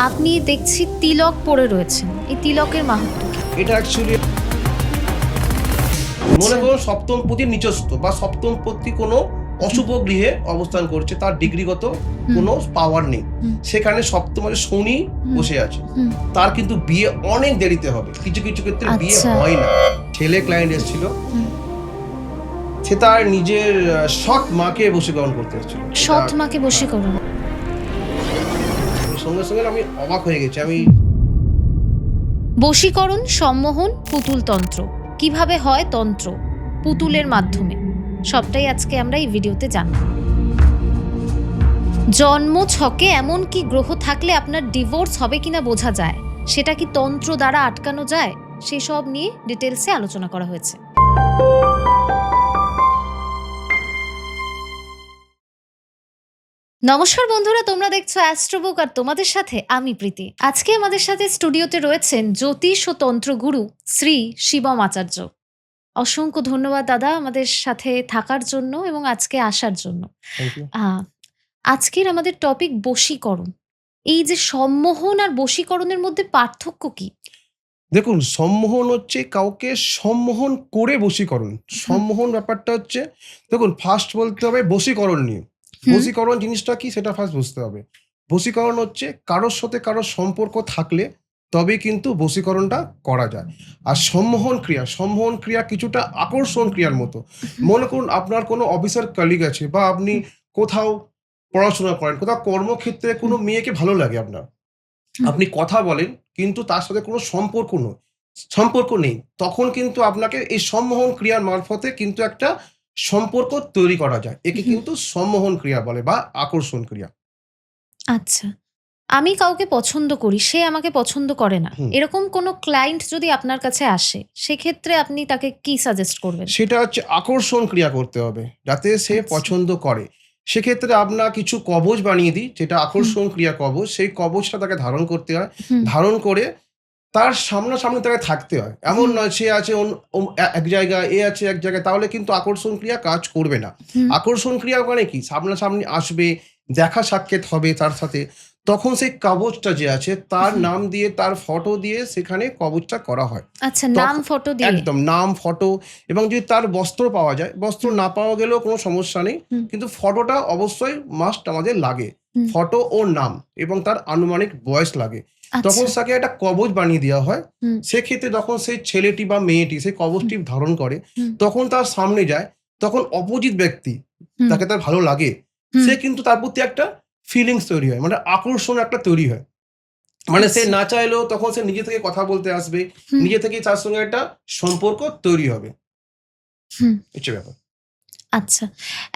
আপনি দেখছি তিলক পরে রয়েছেন, এই তিলকের মাহাত্ম্য কি? এটা অ্যাকচুয়ালি মনে করুন সপ্তম পতির নিচস্থ বা সপ্তম পতি কোনো অশুভ গৃহে অবস্থান করছে, তার ডিগ্রিগত কোনো পাওয়ার নেই, সেখানে সপ্তমে শনি বসে আছে, তার কিন্তু বিয়ে অনেক দেরিতে হবে, কিছু কিছু ক্ষেত্রে বিয়ে হয় না। ছেলে ক্লায়েন্ট এসেছিল, সে তার নিজের সৎ মাকে বশীকরণ করতে এসেছিল। সৎ মাকে বশীকরণ? সঙ্গে সঙ্গে আমি অবাক হয়ে গেছি। বশীকরণ, সম্মোহন, পুতুল তন্ত্র কিভাবে হয়? তন্ত্র পুতুলের মাধ্যমে, সবটাই আজকে আমরা এই ভিডিওতে জানব। জন্ম ছকে এমন কি গ্রহ থাকলে আপনার ডিভোর্স হবে কিনা বোঝা যায়, সেটা কি তন্ত্র দ্বারা আটকানো যায়? সেই সব নিয়ে ডিটেলসে আলোচনা করা হয়েছে। নমস্কার বন্ধুরা, তোমরা দেখছো অ্যাস্ট্রোবুক আর তোমাদের সাথে আমি প্রীতি। আজকে আমাদের সাথে স্টুডিওতে রয়েছেন জ্যোতিষ ও তন্ত্রগুরু শ্রী শিবম আচার্য। অসংখ্য ধন্যবাদ দাদা আমাদের সাথে থাকার জন্য এবং আজকে আসার জন্য। আজকের আমাদের টপিক বশীকরণ। এই যে সম্মোহন আর বশীকরণের মধ্যে পার্থক্য কি? দেখুন, সম্মোহন হচ্ছে কাউকে সম্মোহন করে বশীকরণ। সম্মোহন ব্যাপারটা হচ্ছে, দেখুন ফার্স্ট বলতে হবে বশীকরণ নিয়ে। বশীকরণ জিনিসটা কি সেটা ফার্স্ট বুঝতে হবে। বশীকরণ হচ্ছে কারোর সাথে কারোর সম্পর্ক থাকলে তবে কিন্তু বশীকরণটা করা যায়। আর সম্মোহন ক্রিয়া কিছুটা আকর্ষণ ক্রিয়ার মতো। মনে করুন আপনার কোনো অফিসার কলিগ আছে, বা আপনি কোথাও পড়াশোনা করেন, কোথাও কর্মক্ষেত্রে কোনো মেয়েকে ভালো লাগে আপনার, আপনি কথা বলেন কিন্তু তার সাথে কোনো সম্পর্ক নেই, তখন কিন্তু আপনাকে এই সম্মোহন ক্রিয়ার মারফতে কিন্তু একটা সম্পর্ক তৈরি করা যায়। একে কিন্তু সম্মোহন ক্রিয়া বলে বা আকর্ষণ ক্রিয়া। আচ্ছা, আমি কাউকে পছন্দ করি, সে আমাকে পছন্দ করে না, এরকম কোনো ক্লায়েন্ট যদি আপনার কাছে আসে, সেক্ষেত্রে আপনি তাকে কি সাজেস্ট করবেন? সেটা হচ্ছে আকর্ষণ ক্রিয়া করতে হবে যাতে সে পছন্দ করে। সেক্ষেত্রে আমরা কিছু কবচ বানিয়ে দিই, যেটা আকর্ষণ ক্রিয়া কবচ। সেই কবচটা তাকে ধারণ করতে হয়, ধারণ করে তার সামনাসামনি তাকে থাকতে হয়। এমন নয় সে আছে এক জায়গায়, এ আছে এক জায়গায়, তাহলে কিন্তু আকর্ষণ ক্রিয়া কাজ করবে না। আকর্ষণ ক্রিয়া মানে কি, সামনাসামনি আসবে, দেখা সাক্ষাৎ হবে তার সাথে, তখন সেই কবচটা যে আছে তার নাম দিয়ে, তার ফটো দিয়ে সেখানে কবচটা করা হয়। আচ্ছা, নাম ফটো দিয়ে? একদম নাম ফটো। এবং যদি তার বস্ত্র পাওয়া যায়, বস্ত্র না পাওয়া গেলেও কোনো সমস্যা নেই, কিন্তু ফটোটা অবশ্যই মাস্ট আমাদের লাগে। ফটো ও নাম এবং তার আনুমানিক বয়স লাগে। তখন তাকে একটা কবচ বানিয়ে দেওয়া হয়। সেক্ষেত্রে যখন সেই ছেলেটি বা মেয়েটি সেই কবচটি ধারণ করে, তখন তার সামনে যায়, তখন অপোজিট ব্যক্তি তাকে তার ভালো লাগে, সে কিন্তু তার প্রতি একটা ফিলিংস তৈরি হয়, মানে আকর্ষণ একটা তৈরি হয়। মানে সে না চাইলেও তখন সে নিজে থেকে কথা বলতে আসবে, নিজে থেকে তার সঙ্গে একটা সম্পর্ক তৈরি হবে। হচ্ছে ব্যাপার। আচ্ছা,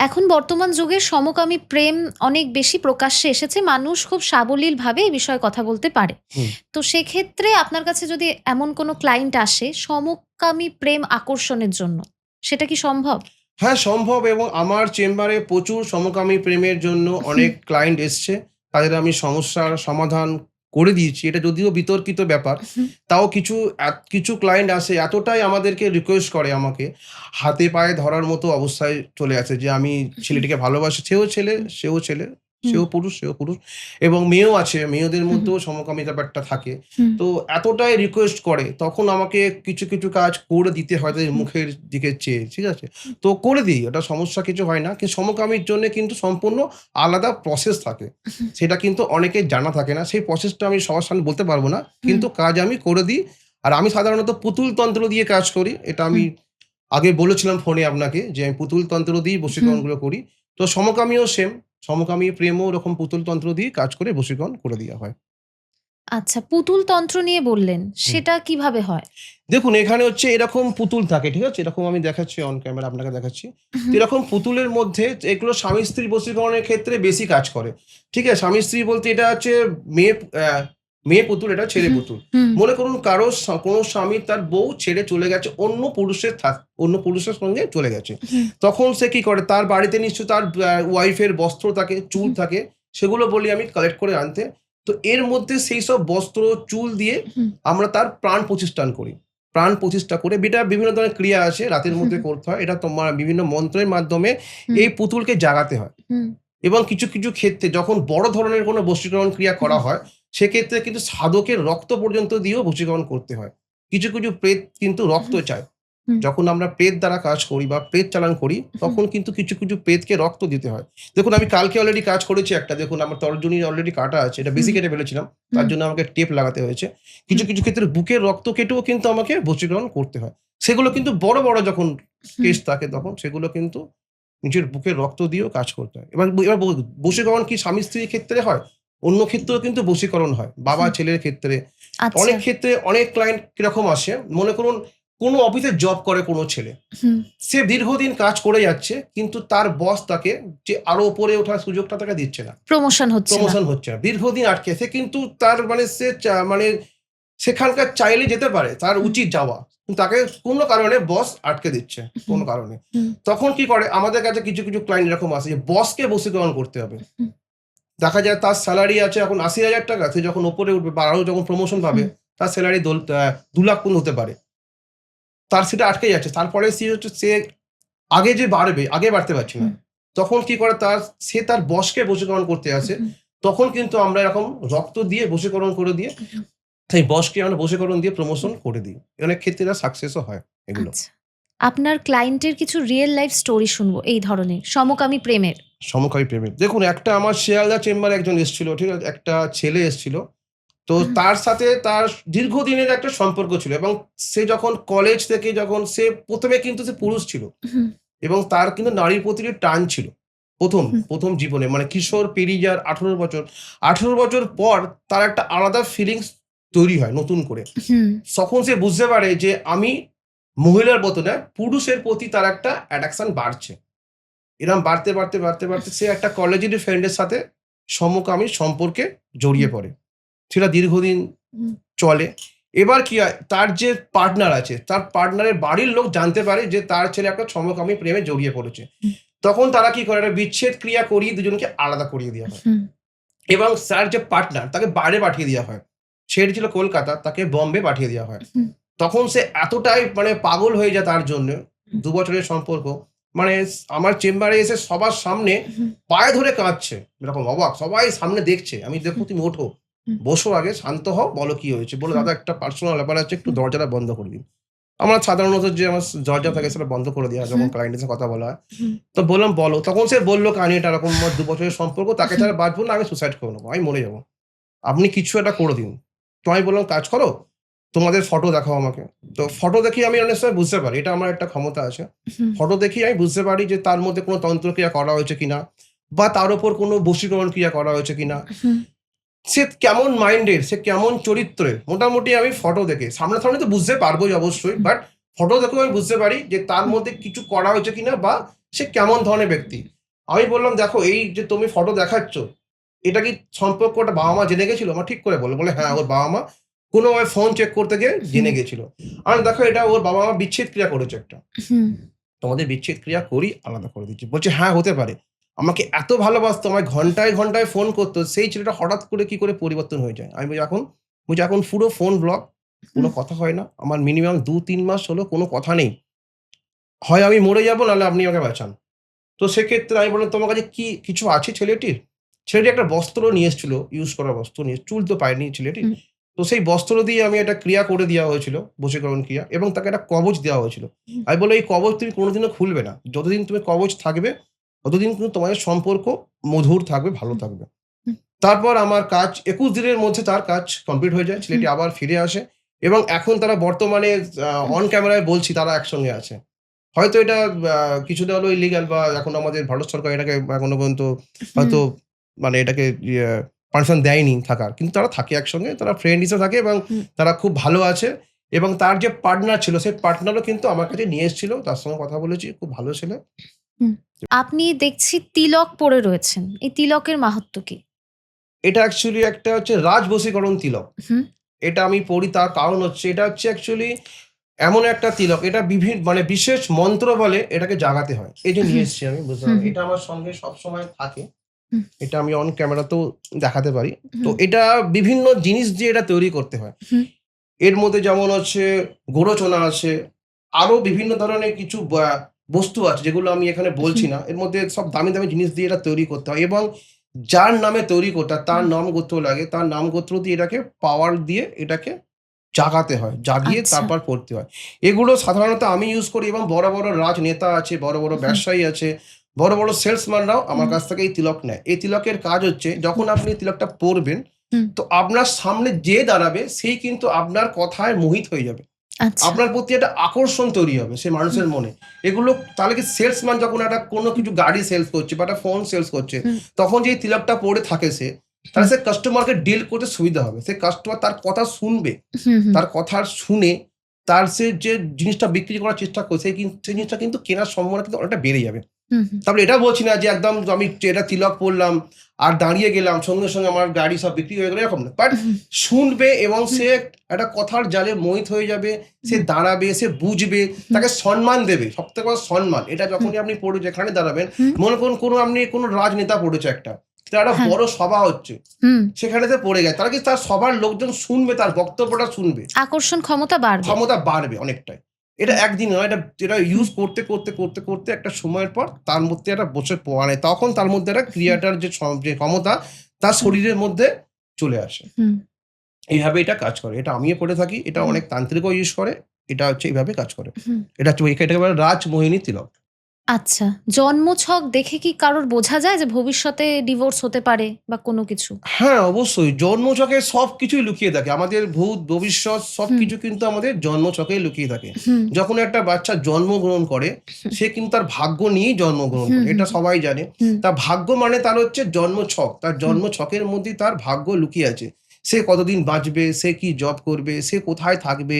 এখন বর্তমান যুগে সমকামী প্রেম অনেক বেশি প্রকাশ্যে এসেছে, মানুষ খুব সাবলীল ভাবে এই বিষয়ে কথা বলতে পারে। তো সেক্ষেত্রে আপনার কাছে যদি এমন কোনো ক্লায়েন্ট আসে সমকামী প্রেম আকর্ষণের জন্য, সেটা কি সম্ভব? হ্যাঁ, সম্ভব। এবং আমার চেম্বারে প্রচুর সমকামী প্রেমের জন্য অনেক ক্লায়েন্ট এসছে, তাদের আমি সমস্যার সমাধান করে দিয়েছি। এটা যদিও বিতর্কিত ব্যাপার, তাও কিছু ক্লায়েন্ট আসে, এতটাই আমাদেরকে রিকোয়েস্ট করে, আমাকে হাতে পায়ে ধরার মতো অবস্থায় চলে আসে যে আমি ছেলেটিকে ভালোবাসি। সেও ছেলে, সেও পুরুষ এবং মেয়েও আছে, মেয়েদের মধ্যেও সমকামী ব্যাপারটা থাকে। তো এতটাই রিকোয়েস্ট করে, তখন আমাকে কিছু কাজ করে দিতে হয় তাদের মুখের দিকে চেয়ে, ঠিক আছে? তো করে দিই, ওটা সমস্যা কিছু হয় না। কিন্তু সমকামীর জন্য কিন্তু সম্পূর্ণ আলাদা প্রসেস থাকে, সেটা কিন্তু অনেকের জানা থাকে না। সেই প্রসেসটা আমি সবার সামনে বলতে পারবো না, কিন্তু কাজ আমি করে দিই। আর আমি সাধারণত পুতুল তন্ত্র দিয়ে কাজ করি। এটা আমি আগে বলেছিলাম ফোনে আপনাকে যে আমি পুতুল তন্ত্র দিয়েই বশীকরণগুলো করি। তো সমকামীও সেম, সমকামী প্রেমও ওরকম পুতুল তন্ত্র দিয়ে কাজ করে বশীকরণ করে দেওয়া হয়। আচ্ছা, পুতুল তন্ত্র নিয়ে বললেন, সেটা কিভাবে হয়? দেখুন, এখানে হচ্ছে এরকম পুতুল থাকে, ঠিক আছে? এরকম আমি দেখাচ্ছি অন ক্যামেরা, আপনাকে দেখাচ্ছি। তো এরকম পুতুলের মধ্যে এগুলো স্বামী স্ত্রী বশীকরণের ক্ষেত্রে বেশি কাজ করে, ঠিক আছে? স্বামী স্ত্রী বলতে এটা হচ্ছে মেয়ে পুতুল, এটা ছেলে পুতুল। মনে করুন কোনো স্বামী তার বউ ছেড়ে চলে গেছে, অন্য পুরুষের সঙ্গে চলে গেছে, তখন সে কি করে, তার বাড়িতে নিশ্চয়ই তার ওয়াইফের বস্ত্র থাকে, চুল থাকে, সেগুলো বলি আমি কালেক্ট করে আনতে। তো এর মধ্যে সেই সব বস্ত্র চুল দিয়ে আমরা তার প্রাণ প্রতিষ্ঠা করে এটা বিভিন্ন ধরনের ক্রিয়া আছে, রাতের মধ্যে করতে হয়। এটা তোমার বিভিন্ন মন্ত্রের মাধ্যমে এই পুতুলকে জাগাতে হয়। এবং কিছু ক্ষেত্রে যখন বড় ধরনের কোনো বশীকরণ ক্রিয়া করা হয়, সেক্ষেত্রে কিন্তু সাধকের রক্ত পর্যন্ত দিয়েও বশীকরণ করতে হয়। কিছু, কিছু প্রেত কিন্তু রক্ত হুম, চায়। হুম, যখন আমরা প্রেত দ্বারা কাজ করি বা প্রেত চালান করি, হুম, তখন কিন্তু কিছু, কিছু প্রেতকে রক্ত দিতে হয়। দেখুন আমি কালকে অলরেডি কাজ করেছি একটা, দেখুন আমার তর্জনী অলরেডি কাটা আছে। এটা বেশি হুম, কেটে ফেলেছিলাম। তার হুম, জন্য আমাকে টেপ লাগাতে হয়েছে। কিছু, হুম, কিছু ক্ষেত্রে বুকের রক্ত কেটেও কিন্তু আমাকে বশীকরণ করতে হয়। সেগুলো কিন্তু বড়, বড় যখন হুম, কেস থাকে তখন সেগুলো কিন্তু নিজের বুকের রক্ত দিয়েও কাজ করতে হয়। এবার বশীকরণ কি স্বামী-স্ত্রীর ক্ষেত্রে হয়? অন্য ক্ষেত্রেও কিন্তু বশীকরণ হয়। হুম, বাবা-ছেলের ক্ষেত্রে। আচ্ছা, অনেক ক্ষেত্রে অনেক ক্লায়েন্ট কিরকম আসে, মনে করুন কোনো অফিসে জব করে কোনো ছেলে। হুম, সে দীর্ঘদিন কাজ করে যাচ্ছে কিন্তু তার বস তাকে যে আরো উপরে ওঠার সুযোগটা তাকে দিচ্ছে না। প্রমোশন হচ্ছে না। প্রমোশন হচ্ছে না। দীর্ঘদিন আটকে। সে কিন্তু তার মানে সে মানে সেখানকার চাইলে যেতে পারে। তার হুম, উচিত যাওয়া। কিন্তু তাকে কোনো কারণে বস আটকে দিচ্ছে। হুম, কোনো কারণে। হুম, তখন কি করে আমাদের কাছে কিছু, কিছু ক্লায়েন্ট এরকম আসে যে বসকে বশীকরণ করতে হবে। হুম, দেখা যায় তার সেলারি আছে এখন ৳৮০,০০০, সে যখন উপরে উঠবে বা আরো যখন প্রমোশন পাবে হুম, তার সেলারি ৳২,০০,০০০ হতে পারে। তার সেটা আটকে যাচ্ছে। তারপরে সে আগে যে বাড়বে, আগে বাড়তে পারছে না। হুম, তখন কি করে সে তার বসকে বশীকরণ করতে আসে। হুম, তখন কিন্তু আমরা এরকম রক্ত দিয়ে বশীকরণ করে দিয়ে হুম, সেই বসকে আমরা বশীকরণ দিয়ে প্রমোশন করে দিই। অনেক ক্ষেত্রে এরা সাকসেসও হয় এগুলো। আচ্ছা। আপনার ক্লায়েন্টের কিছু রিয়াল লাইফ স্টোরি শুনবো এই ধরনের সমকামী প্রেমের। সমকামী প্রেমের। দেখুন একটা আমার শিয়ালদা চেম্বারে একজন এসেছিল, ঠিক আছে? একটা ছেলে এসেছিল। তো হুম, তার সাথে তার দীর্ঘদিনের একটা সম্পর্ক ছিল এবং সে যখন কলেজ থেকে যখন সে ১ম এ কিন্তু সে পুরুষ ছিল হুম, এবং তার কিন্তু নারীর প্রতি টান ছিল। হুম, ১ম জীবনে মানে কিশোর পেরিয়ে যাওয়ার ১৮ বছর। ১৮ বছর পর তার একটা আলাদা ফিলিংস তৈরি হয় নতুন করে। হুম, তখন সে বুঝতে পারে যে আমি মহিলার মতো না, পুরুষের প্রতি তার একটা অ্যাট্রাকশন বাড়ছে। এরম বাড়তে, বাড়তে, বাড়তে, বাড়তে সে একটা কলেজেরই ফ্রেন্ডের সাথে সমকামী সম্পর্কে হুম, জড়িয়ে পড়ে। সেটা দীর্ঘদিন হুম, চলে। এবার কি হয়, তার যে পার্টনার আছে, তার পার্টনারের বাড়ির লোক জানতে পারে যে তার ছেলে একটা সমকামী প্রেমে জড়িয়ে পড়েছে। হুম, তখন তারা কি করে, একটা বিচ্ছেদ ক্রিয়া করিয়ে দুজনকে আলাদা করিয়ে দেওয়া হয়। হুম, এবং তার যে পার্টনার তাকে বাইরে পাঠিয়ে দেওয়া হয়। সে ছিল কলকাতা, তাকে বম্বে পাঠিয়ে দেওয়া হয়। হুম, তখন সে এতটাই মানে পাগল হয়ে যায় তার জন্য, হুম, ২ বছরের সম্পর্ক। মানে আমার চেম্বারে এসে সবার সামনে হুম, পায়ে ধরে কাঁদছে। এরকম অবাক। সবাই সামনে দেখছে। আমি দেখো হুম, তুমি ওঠো। হুম, বসো আগে, শান্ত হও, বলো কি হয়েছে? বলল, হুম, "দাদা একটা পার্সোনাল ব্যাপার আছে, একটু হুম, দরজাটা বন্ধ করে দিন।" আমার সাধারণত যে আমার দরজা থাকে সেটা বন্ধ করে দেওয়া হয় যখন হুম, ক্লায়েন্টের সাথে কথা বলা হয়। হুম, তো বললাম, "বলো।" তখন সে বলল কাহিনীটা এরকম, আমার ২ বছরের সম্পর্ক, তাকে হুম, ছাড়া বাঁচব না, আমি সুসাইড করে নেবো। আমি মরে যাবো। আপনি কিছু একটা করে দিন। তো আমি বললাম, "কাজ করো, তোমাদের ফটো দেখাও আমাকে।" তো ফটো দেখেই আমি অনেক সময় বুঝতে পারি, এটা আমার একটা ক্ষমতা আছে। হুম, ফটো দেখেই আমি বুঝতে পারি যে তার মধ্যে কোনো তন্ত্রক্রিয়া করা হয়েছে কিনা বা তার উপর কোনো বশীকরণ ক্রিয়া করা হয়েছে কিনা। হুম, সে কেমন মাইন্ডের, সে কেমন চরিত্রের, মোটামুটি আমি ফটো দেখে, সামনাসামনি তো বুঝতে পারবোই অবশ্যই। বাট ফটো দেখেও আমি বুঝতে পারি যে তার হুম, মধ্যে কিছু করা হয়েছে কিনা বা সে কেমন ধরনের ব্যক্তি। আমি বললাম, "দেখো এই যে তুমি ফটো দেখাচ্ছ, এটা কি সম্পর্কটা বাবা-মা জেনে গেছিল?" আমার ঠিক করে বলল। বলে, "হ্যাঁ, ওর বাবা-মা কোনোভাবে ফোন চেক করতে গিয়ে হুম, জেনে গেছিল।" আমি বললাম, "দেখো এটা ওর বাবা-মা বিচ্ছেদ ক্রিয়া করেছে একটা। হুম, তোমাদের বিচ্ছেদ ক্রিয়া করি আলাদা করে দিচ্ছি।" বলছে, "হ্যাঁ, হতে পারে।" আমাকে এত ভালোবাসতো, আমায় ঘন্টায়, ঘন্টায় ফোন করতো। সেই ছেলেটা হঠাৎ করে কি করে পরিবর্তন হয়ে যায়? আমি বলি, এখন পুরো ফোন ব্লক, কোনো হুম, কথা হয় না। আমার মিনিমাম ২-৩ মাস হলো কোনো কথা নেই। হয় আমি মরে যাবো নাহলে আপনি আমাকে বাঁচান। তো সেক্ষেত্রে আমি বললাম, "তোমার কাছে কি কিছু আছে ছেলেটির?" ছেলেটি একটা বস্ত্র নিয়ে এসেছিল, ইউজ করা বস্ত্র নিয়ে, চুল তো পায়নি ছেলেটির। হুম, তো সেই বস্ত্র দিয়ে আমি একটা ক্রিয়া করে দেওয়া হয়েছিল, বশীকরণ ক্রিয়া, এবং তাকে একটা কবচ দেওয়া হয়েছিল। হুম, আমি বললাম, "এই কবচ তুমি কোনোদিনও খুলবে না। যতদিন তুমি কবচ থাকবে, ততদিন কিন্তু তোমাদের সম্পর্ক মধুর থাকবে, ভালো হুম, থাকবে।" হুম, তারপর আমার কাজ ২১ দিনের মধ্যে তার কাজ কমপ্লিট হয়ে যায়। হুম, ছেলেটি আবার ফিরে আসে এবং এখন তারা বর্তমানে অন ক্যামেরায় বলছি তারা একসঙ্গে আছে। হয়তো এটা আ কিছুটা হলেও ইলিগাল বা এখন আমাদের ভারত সরকার এটাকে এখনো পর্যন্ত হুম, হয়তো মানে এটাকে পারমিশন দেয়নি থাকার। কিন্তু তারা থাকে একসঙ্গে, তারা ফ্রেন্ড হিসেবে থাকে এবং হুম, তারা খুব ভালো আছে এবং তার যে পার্টনার ছিল, সেই পার্টনারও কিন্তু আমার কাছে নিয়ে এসেছিল। তার সঙ্গে কথা বলেছি। খুব ভালো ছেলে। হুম। আপনি দেখছি তিলক পরে রয়েছেন। এই তিলকের মাহাত্ম্য কি? এটা অ্যাকচুয়ালি একটা হচ্ছে রাজ বশীকরণ তিলক। হুম, এটা আমি পড়ি তার কারণ হচ্ছে এটা হচ্ছে অ্যাকচুয়ালি এমন একটা তিলক, এটা মানে বিশেষ মন্ত্র বলে এটাকে জাগাতে হয়। এই যে নিয়ে হুম, এসেছি আমি, বুঝতে হুম, পারবেন। হুম, এটা আমার সঙ্গে সবসময় থাকে। হুম, এটা আমি অন ক্যামেরাতেও দেখাতে পারি। তো হুম, এটা বিভিন্ন জিনিস দিয়ে এটা তৈরি করতে হয়। হুম, এর মধ্যে যেমন হচ্ছে গোরচনা আছে, আরো বিভিন্ন ধরনের কিছু বস্তু আছে যেগুলো আমি এখানে বলছি হুম, না। এর মধ্যে সব দামি, দামি জিনিস দিয়ে এটা তৈরি করতে হয় এবং যার নামে তৈরি করতে তার নাম গোত্র লাগে, তার নাম গোত্র দিয়ে এটাকে পাওয়ার দিয়ে এটাকে জাগাতে হয়, জাগিয়ে আচ্ছা। তারপর পড়তে হয়। এগুলো সাধারণত আমি ইউজ করি এবং বড় বড় রাজনেতা আছে, বড় বড় হুম, ব্যবসায়ী আছে, বড় বড় সেলসম্যানরাও আমার হুম, কাছ থেকে এই তিলক নেয়। এই তিলকের কাজ হচ্ছে যখন আপনি এই তিলকটা পরবেন, হুম, তো আপনার সামনে যে দাঁড়াবে সেই কিন্তু আপনার কথায় মোহিত হয়ে যাবে। আচ্ছা। আপনার প্রতি একটা আকর্ষণ তৈরি হবে সেই হুম, মানুষের মনে। এগুলো তাহলে কি সেলসম্যান যখন একটা কোনো হুম, কিছু গাড়ি সেলস করছে বা একটা ফোন সেলস করছে, হুম, তখন যে এই তিলকটা পরে থাকে সে, তাহলে হুম, সে কাস্টমারকে ডিল করতে সুবিধা হবে। সে কাস্টমার তার কথা শুনবে। হুম, হুম, তার কথা শুনে তার সে যে জিনিসটা বিক্রি করার চেষ্টা করছে সেই জিনিসটা কিন্তু কেনার সম্ভাবনা কিন্তু অনেকটা বেড়ে যাবে। হুম, হুম, তারপরে এটা বলছি না যে একদম আমি এটা তিলক পড়লাম আর দাঁড়িয়ে গেলাম সঙ্গে, সঙ্গে আমার গাড়ি সব বিক্রি হয়ে গেল এরকম না। বাট হুম, শুনবে এবং হুম, সে একটা কথার জালে মোহিত হয়ে যাবে, সে হুম, দাঁড়াবে, সে বুঝবে, হুম, তাকে সম্মান দেবে। সবথেকে বড় সম্মান। এটা হুম, যখনই আপনি পড়ে যেখানে দাঁড়াবেন, হুম, মনে করুন আপনি কোনো রাজনেতা পড়েছে একটা। তার একটা হ্যাঁ, বড় সভা হচ্ছে। হুম, সেখানে সে পড়ে গেছে। তারা কি তার সবার লোকজন শুনবে, তার বক্তব্যটা শুনবে। আকর্ষণ ক্ষমতা বাড়বে। ক্ষমতা বাড়বে অনেকটাই। এটা হুম, একদিন নয়, এটা হুম, ইউজ করতে করতে একটা সময়ের পর তার মধ্যে একটা বসে মানে তখন তার মধ্যে একটা হুম, ক্রিয়াটার যে ক্ষমতা তার হুম, শরীরের মধ্যে চলে আসে। হুম, এইভাবে এটা কাজ করে। এটা আমিও করে থাকি। এটা হুম, অনেক তান্ত্রিকও ইউজ করে। এটা হচ্ছে এইভাবে কাজ করে। হুম। এটা হচ্ছে এটাকে বলে রাজমোহিনী তিলক। আচ্ছা, জন্মছক দেখে কি কারোর বোঝা যায় যে ভবিষ্যতে ডিভোর্স হতে পারে বা কোনো কিছু? হ্যাঁ, অবশ্যই জন্মছকে সবকিছুই লুকিয়ে থাকে। আমাদের ভূত, ভবিষ্যৎ হুম, সবকিছু কিন্তু আমাদের জন্মছকেই লুকিয়ে থাকে। হুম, যখন একটা বাচ্চা জন্মগ্রহণ করে, হুম, সে কিন্তু তার ভাগ্য নিয়েই জন্মগ্রহণ হুম, করে। হুম, এটা সবাই জানে। হুম, তার ভাগ্য মানে তার হচ্ছে জন্মছক। তার হুম, জন্মছকের মধ্যেই তার ভাগ্য লুকিয়ে আছে। সে কতদিন বাঁচবে, সে কি জব করবে, সে কোথায় থাকবে,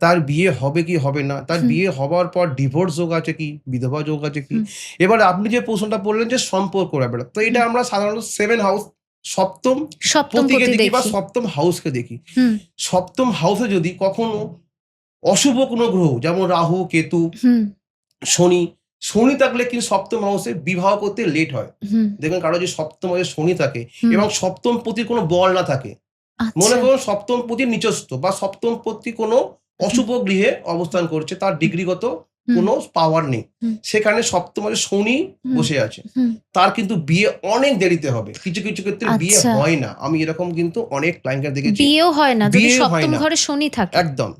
তার বিয়ে হবে কি হবে না, তার হুম, বিয়ে হবার পর ডিভোর্স যোগ আছে কি, বিধবা যোগ আছে কি। হুম, এবার আপনি যে প্রশ্নটা বললেন যে সম্পর্ক ব্যাপারটা। তো এটা হুম। আমরা সাধারণত 7 হাউস ৭ম সপ্তম পতিকে পতি দেখি বা দেখি। ৭ম হাউসকে দেখি। হুম, ৭ম হাউসে যদি কখনো অশুভ কোনো গ্রহ যেমন রাহু, কেতু, হুম, শনি, শনি থাকলে কিন্তু ৭ম হাউসে বিবাহ করতে লেট হয়। হুম, দেখবেন কারো যদি ৭ম হাউসে শনি থাকে হুম। এবং ৭ম পতির কোনো বল না থাকে। মনে আচ্ছা। করুন ৭ম পতির নিচস্থ বা ৭ম পতি কোনো হুম, অশুভ গৃহে অবস্থান করছে। তার হুম, ডিগ্রিগত হুম, কোনো পাওয়ার নেই। হুম, সেখানে ৭ম হাউসে শনি হুম, বসে আছে। হুম। তার কিন্তু বিয়ে অনেক দেরিতে হবে। কিছু, কিছু ক্ষেত্রে বিয়ে আচ্ছা। হয় না। আমি এরকম কিন্তু অনেক ক্লায়েন্টকে দেখেছি। বিয়েও হয় না যদি বিয়ে হয় সপ্তম না। ঘরে শনি থাকে। একদম।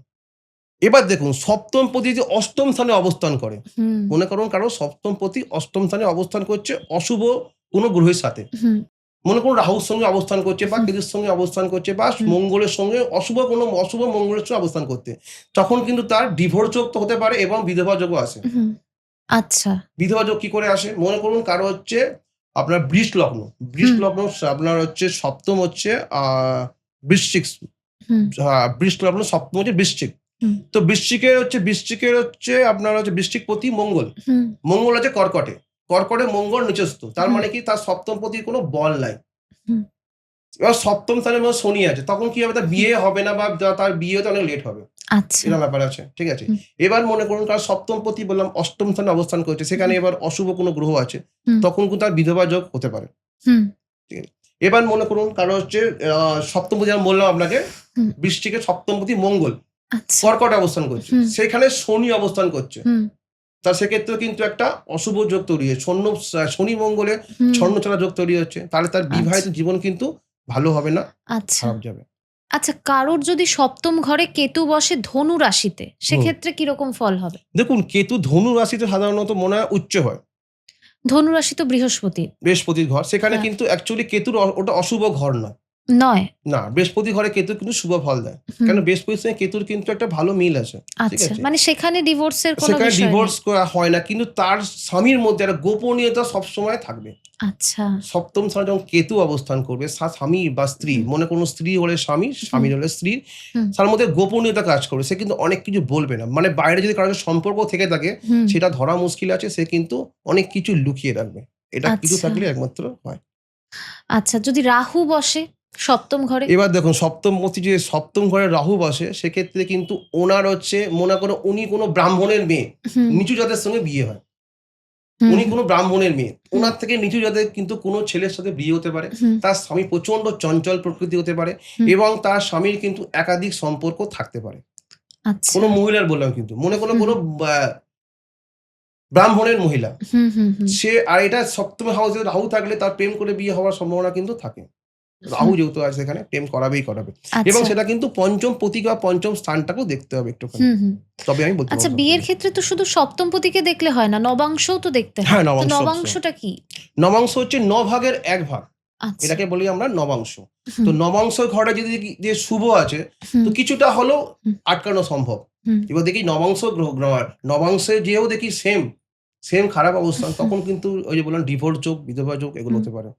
এবার দেখুন ৭ম পতি যদি ৮ম স্থানে অবস্থান করে, হুম, মনে করুন কারো ৭ম পতি ৮ম স্থানে অবস্থান করছে অশুভ কোনো গ্রহের সাথে। হুম, মনে করুন রাহুর সঙ্গে অবস্থান করছে বা হুম, কেতুর সঙ্গে অবস্থান করছে বা হুম, মঙ্গলের সঙ্গে অশুভ মঙ্গলের সঙ্গে অবস্থান করতে। তখন কিন্তু তার ডিভোর্স যোগ তো হতে পারে এবং বিধবা যোগও আসে। হুম। আচ্ছা। বিধবা যোগ কি করে আসে? মনে করুন কারো হচ্ছে আপনার বৃষ লগ্ন। বৃষ হুম, লগ্ন আপনার হচ্ছে ৭ম হচ্ছে বৃশ্চিক হুম, বৃষ লগ্ন ৭ম হচ্ছে বৃশ্চিক। হুম, তো বৃশ্চিকের হচ্ছে আপনার হচ্ছে বৃশ্চিকপতি মঙ্গল। হুম, মঙ্গল আছে কর্কটে। কর্কটে মঙ্গল নিচস্থ। তার হুম, মানে কি তার ৭ম পতির কোনো বল নাই। হুম, এবার ৭ম স্থানে মনে হয় শনি আছে। তখন কি হবে? তার হুম। বিয়ে হবে না বা তার বিয়ে হতে অনেক লেট হবে। আচ্ছা। এরকম ব্যাপার আছে। ঠিক আছে? হুম, এবার মনে করুন কার ৭ম পতি বললাম ৮ম স্থানে অবস্থান করছে। সেখানে হুম, এবার অশুভ কোনো গ্রহ আছে। হুম, তখন কিন্তু তার বিধবা যোগ হতে পারে। হুম। ঠিক আছে? এবার মনে করুন কারো হচ্ছে ৭ম পতি যেমন বললাম আপনাকে হুম, বৃশ্চিকের ৭ম পতি মঙ্গল। আচ্ছা। কর্কটে অবস্থান করছে। হুম, সেখানে শনি অবস্থান করছে। হুম, তা সেক্ষেত্রেও কিন্তু একটা অশুভ যোগ তৈরি হয়। শনি মঙ্গলে হুম। ছন্নছাড়া যোগ তৈরি হচ্ছে। তাহলে তার আচ্ছা, বিবাহিত জীবন কিন্তু ভালো হবে না, আচ্ছা। খারাপ যাবে। আচ্ছা কারোর যদি সপ্তম ঘরে কেতু বসে ধনু রাশিতে, হুম। সেক্ষেত্রে কিরকম ফল হবে? দেখুন কেতু ধনু রাশিতে সাধারণত মনে হয় উচ্চ হয়। ধনু রাশি তো বৃহস্পতির। বৃহস্পতির ঘর। সেখানে হ্যাঁ। কিন্তু অ্যাকচুয়ালি কেতুর ওটা অশুভ ঘর নয়। নয়? না, বৃহস্পতি ঘরে কেতু কিন্তু শুভ ফল দেয়। হুম। কেন বৃহস্পতির সঙ্গে কেতুর কিন্তু একটা ভালো মিল আছে। ঠিক আচ্ছা। আছে? মানে সেখানে ডিভোর্সের কোনো সেখানে বিষয় নেই। ডিভোর্স করা হয় না। কিন্তু তার স্বামীর মধ্যে একটা গোপনীয়তা সবসময় থাকবে। আচ্ছা। ৭ম স্থানে যখন কেতু অবস্থান করবে স্বামী বা স্ত্রী, হুম, মনে করুন স্ত্রী হলে স্বামী, হুম, স্বামীর হলে স্ত্রী, হুম, তার মধ্যে গোপনীয়তা কাজ করবে। সে কিন্তু অনেক কিছু বলবে না। মানে বাইরে যদি কারো সাথে সম্পর্ক থেকে থাকে হুম। সেটা ধরা মুশকিল আছে। সে কিন্তু অনেক কিছু লুকিয়ে রাখবে। এটা কিছু আচ্ছা, থাকলে একমাত্র হয়। আচ্ছা যদি রাহু বসে সপ্তম ঘরে? এবার দেখুন ৭ম পতি যে ৭ম ঘরে রাহু বসে সেক্ষেত্রে কিন্তু ওনার হচ্ছে মনে করো উনি কোনো ব্রাহ্মণের মেয়ে, হুম, নিচু জাতের সঙ্গে বিয়ে হয়। হুম, উনি কোনো ব্রাহ্মণের মেয়ে। হুম, উনার থেকে নিচু জাতের কিন্তু কোনো ছেলের সাথে বিয়ে হতে পারে। হুম, তার স্বামী প্রচণ্ড চঞ্চল প্রকৃতি হতে পারে হুম। এবং তার স্বামীর কিন্তু একাধিক সম্পর্ক থাকতে পারে। আচ্ছা। কোনো মহিলার বললাম কিন্তু। মনে কোনো হুম, কোনো ব্যা ব্রাহ্মণের মহিলা, হুম, হুম, হুম, সে আর এটা সপ্তম হাউসে রাহু থাকলে তার প্রেম করে বিয়ে হওয়ার সম্ভাবনা কিন্তু থাকে। রাহু হুম। যেহেতু আছে এখানে প্রেম করাবেই করাবে এবং আচ্ছা। সেটা কিন্তু পঞ্চম পতিক বা পঞ্চম স্থানটাকেও দেখতে হবে একটুখানি, হুম, হুম। তবে আমি বলতে আচ্ছা, পারবো বিয়ের সবকিছু। ক্ষেত্রে তো শুধু সপ্তমপতিকে দেখলে হয় না, নবাংশও তো দেখতে হ্যাঁ, হয়। তো নবাংশ অবশ্য। নবাংশটা কি? নবাংশ হচ্ছে ৯ ভাগের ১ ভাগ। আচ্ছা। এটাকে বলি আমরা নবাংশ। তো হুম, নবাংশ ঘরে যদি দেখি যে শুভ আছে, তো হুম, কিছুটা হলেও হুম, আটকানো সম্ভব। হুম, এবার দেখি নবাংশ নবাংশে যেয়েও দেখি সেম খারাপ অবস্থান, হুম, তখন কিন্তু ওই যে বললাম ডিভোর্স যোগ, বিধবা যোগ এগুলো হুম, হতে পারে।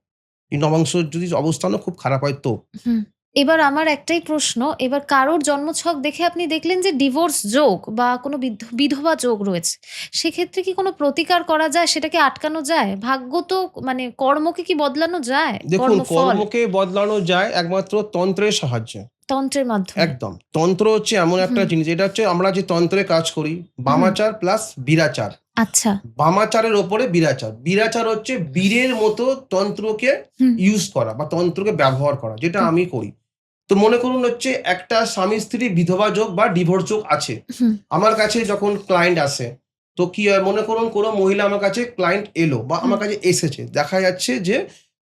এই নবাংশর যদি অবস্থানও খুব খারাপ হয় তো। হুম। এবার আমার একটাই প্রশ্ন, এবার কারোর জন্মছক দেখে আপনি দেখলেন যে ডিভোর্স যোগ বা কোনো বিধবা যোগ রয়েছে। সেক্ষেত্রে কি কোনো প্রতিকার করা যায়? সেটাকে আটকানো যায়? ভাগ্য তো মানে কর্মকে কি বদলানো যায়? দেখুন কর্মফল কর্মকে বদলানো যায় একমাত্র তন্ত্রের সাহায্যে। তন্ত্রের মাধ্যমে। একদম। তন্ত্র হচ্ছে এমন একটা হুম, জিনিস, এটা হচ্ছে আমরা যে তন্ত্রে কাজ করি, হুম। বামাচার প্লাস বীরাচার। আচ্ছা। বামাচারের ওপরে বীরাচার। বীরাচার হচ্ছে বীরের মতো তন্ত্রকে হুম, ইউজ করা বা তন্ত্রকে ব্যবহার করা, যেটা হুম, আমি করি। তো মনে করুন হচ্ছে একটা স্বামী-স্ত্রী বিধবা যোগ বা ডিভোর্স যোগ আছে। হুম, আমার কাছে যখন ক্লায়েন্ট আসে, তো কি হয় মনে করুন কোনো মহিলা আমার কাছে ক্লায়েন্ট এলো বা হুম, আমার কাছে এসেছে। দেখা যাচ্ছে যে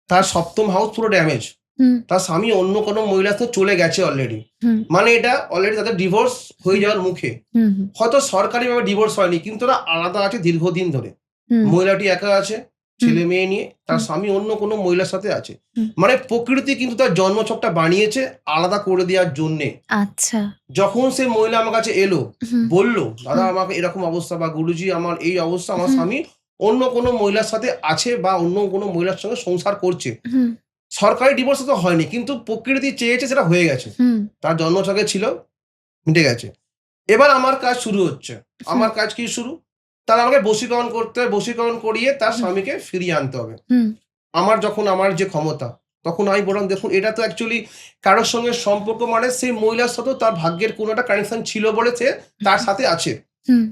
তার ৭ম হাউস পুরো ড্যামেজ। হুম, তার স্বামী অন্য কোনো মহিলার সাথে চলে গেছে অলরেডি। হুম, মানে এটা অলরেডি তাদের ডিভোর্স হয়ে হুম, যাওয়ার মুখে। হুম, হুম, হয়তো সরকারিভাবে ডিভোর্স হয়নি, কিন্তু তারা আলাদা আছে দীর্ঘদিন ধরে। হুম, মহিলাটি একা আছে, হুম, ছেলে-মেয়ে নিয়ে। তার হুম, স্বামী অন্য কোনো মহিলার সাথে আছে। হুম। মানে প্রকৃতি কিন্তু তার জন্মছকটা বানিয়েছে আলাদা করে দেওয়ার জন্যে। আচ্ছা। যখন সে মহিলা আমার কাছে এলো, হুম, বলল, "দাদা হুম, আমাকে এরকম অবস্থা বা গুরুজি আমার এই অবস্থা, আমার হুম, স্বামী অন্য কোনো মহিলার সাথে আছে বা অন্য কোনো মহিলার সঙ্গে সংসার করছে।" হুম, সরকারি ডিভোর্স তো হয়নি, কিন্তু প্রকৃতি চেয়েছে সেটা হয়ে গেছে। হুম, তার জন্মছকে ছিল, মিটে গেছে। এবার আমার কাজ শুরু হচ্ছে। হুম, আমার কাজ কি শুরু? তাহলে আমাকে বশীকরণ করতে হবে, বশীকরণ করিয়ে তার হুম, স্বামীকে ফিরিয়ে আনতে হবে। হুম, আমার যখন আমার যে ক্ষমতা, তখন আমি বললাম, "দেখুন এটা তো অ্যাকচুয়ালি কারো সঙ্গে সম্পর্ক মানে সেই মহিলার সাথেও তার ভাগ্যের কোনো একটা কানেকশন ছিল বলে সে তার সাথে আছে। হুম,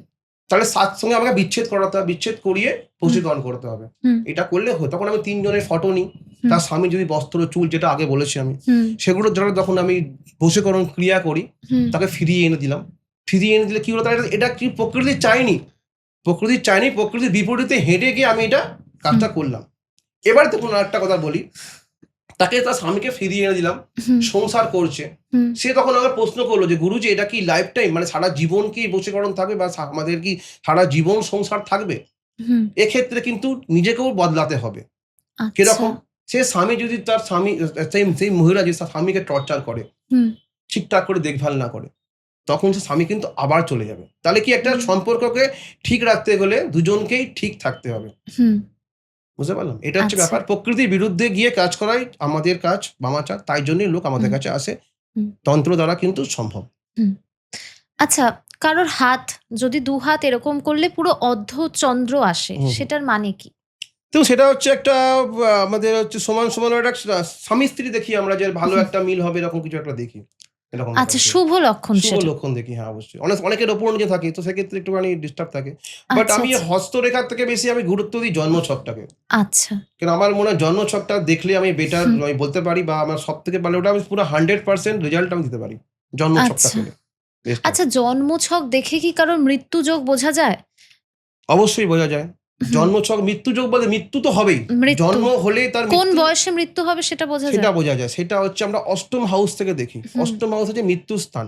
তাহলে তার সঙ্গে আমাকে বিচ্ছেদ করাতে হবে, বিচ্ছেদ করিয়ে হুম, বশীকরণ করতে হবে।" হুম, এটা করলে হয়। তখন আমি ৩ জনের ফটো নিই। হুম, তার স্বামীর যদি বস্ত্র, চুল যেটা আগে বলেছি আমি, হুম, সেগুলোর দ্বারা যখন আমি বশীকরণ ক্রিয়া করি, হুম, তাকে ফিরিয়ে এনে দিলাম। ফিরিয়ে এনে দিলে কি হলো? তার এটা কি প্রকৃতি চায়নি। প্রকৃতি চায়নি, প্রকৃতির বিপরীতে হেঁটে গিয়ে আমি এটা হুম, কাজটা করলাম। এবার দেখুন আরেকটা কথা বলি, তাকে তার স্বামীকে ফিরিয়ে এনে দিলাম, হুম, সংসার করছে। হুম, সে তখন আমাকে প্রশ্ন করলো যে, "গুরুজি এটা কি লাইফ টাইম? মানে সারা জীবন কি বশীকরণ থাকবে বা আমাদের কি সারা জীবন সংসার থাকবে?" হুম, এক্ষেত্রে কিন্তু নিজেকেও বদলাতে হবে। আচ্ছা। কিরকম? সে স্বামী যদি তার স্বামী সেই মহিলা যদি তার স্বামীকে টর্চার করে, হুম, ঠিকঠাক করে দেখভাল না করে, তখন সে স্বামী কিন্তু আবার চলে যাবে। তাহলে কি একটা হুম, সম্পর্ককে ঠিক রাখতে হলে দুজনকেই ঠিক থাকতে হবে। হুম, বুঝতে পারলাম? এটা হচ্ছে আচ্ছা। ব্যাপার। প্রকৃতির বিরুদ্ধে গিয়ে কাজ করাই আমাদের কাজ, বামাচার। তাই জন্যই লোক আমাদের হুম, কাছে আসে। হুম, তন্ত্র দ্বারা কিন্তু সম্ভব। হুম। আচ্ছা, কারোর হাত যদি ২ হাত এরকম করলে পুরো অর্ধচন্দ্র আসে, হুম, হুম। সেটার মানে কি? তো সেটা হচ্ছে একটা আমাদের হচ্ছে সমান, সমান একটা স্বামী-স্ত্রী দেখি আমরা যে ভালো হুম, একটা মিল হবে এরকম কিছু একটা দেখি। এরকম আচ্ছা, টাইপের। শুভ লক্ষণ শুভ সেটা। লক্ষণ দেখি, হ্যাঁ, অবশ্যই। অনেকের ওপর নিচে থাকে, তো সেক্ষেত্রে একটুখানি ডিস্টার্ব থাকে। বাট আচ্ছা, আমি আচ্ছা, হস্তরেখার থেকে বেশি আমি গুরুত্ব দিই জন্মছকটাকে। আচ্ছা। কারণ আমার মনে হয় জন্মছকটা দেখলে আমি বেটার হুম, আমি বলতে পারি বা আমার সবথেকে ভালো ওটা আমি পুরো 100% রেজাল্ট আমি দিতে পারি। জন্মছকটা আচ্ছা। পেলে বেস্ট হয়। আচ্ছা, জন্মছক দেখে কি কারোর মৃত্যু যোগ বোঝা যায়? অবশ্যই বোঝা যায়। হুম, জন্মছক মৃত্যু যোগ বলতে মৃত্যু তো হবেই। মৃত্যু। জন্ম হলেই তার কোন মৃত্যু, বয়সে মৃত্যু হবে সেটা বোঝা সেটা যায়? বোঝা যায়। সেটা হচ্ছে আমরা ৮ম হাউস থেকে দেখি। হুম, ৮ম হাউস হচ্ছে মৃত্যুর স্থান।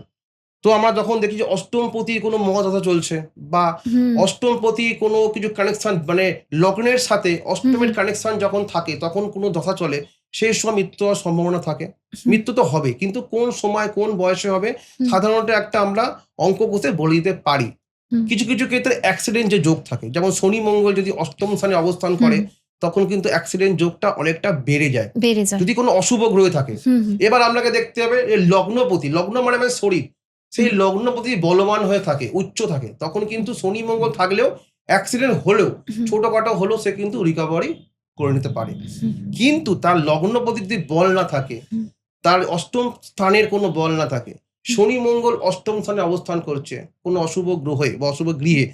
তো আমরা যখন দেখি যে ৮ম পতি কোনো মহাদশা চলছে বা হুম, ৮ম পতি কোনো কিছু কানেকশন মানে লগ্নের সাথে হুম, ৮ম এর হুম, কানেকশন যখন থাকে তখন কোনো দশা চলে, সেই সময় মৃত্যু হওয়ার সম্ভাবনা থাকে। হুম, মৃত্যু তো হবেই। কিন্তু কোন সময় কোন বয়সে হবে হুম, সাধারণত একটা আমরা অঙ্ক কষে বলে দিতে পারি। হুম, কিছু, কিছু ক্ষেত্রে অ্যাক্সিডেন্ট যে যোগ থাকে, যেমন শনি মঙ্গল যদি ৮ম স্থানে অবস্থান হুম, করে তখন কিন্তু অ্যাক্সিডেন্ট যোগটা অনেকটা বেড়ে যায়। বেড়ে যায়। যদি কোনো অশুভ গ্রহে থাকে। হুম, হুম, এবার আপনাকে দেখতে হবে যে লগ্নপতি, লগ্ন মানে আমাদের শরীর। সেই হুম, লগ্নপতি বলবান হয়ে থাকে, উচ্চ থাকে। তখন কিন্তু শনি মঙ্গল থাকলেও অ্যাক্সিডেন্ট হলেও হুম, ছোটখাটো হলেও সে কিন্তু রিকভারি করে নিতে পারে। হুম, কিন্তু তার লগ্নপতির যদি বল না থাকে, হুম, তার ৮ম স্থানের কোনো বল না থাকে, হুম, শনি মঙ্গল ৮ম স্থানে অবস্থান করছে কোনো অশুভ গ্রহে বা অশুভ গৃহে,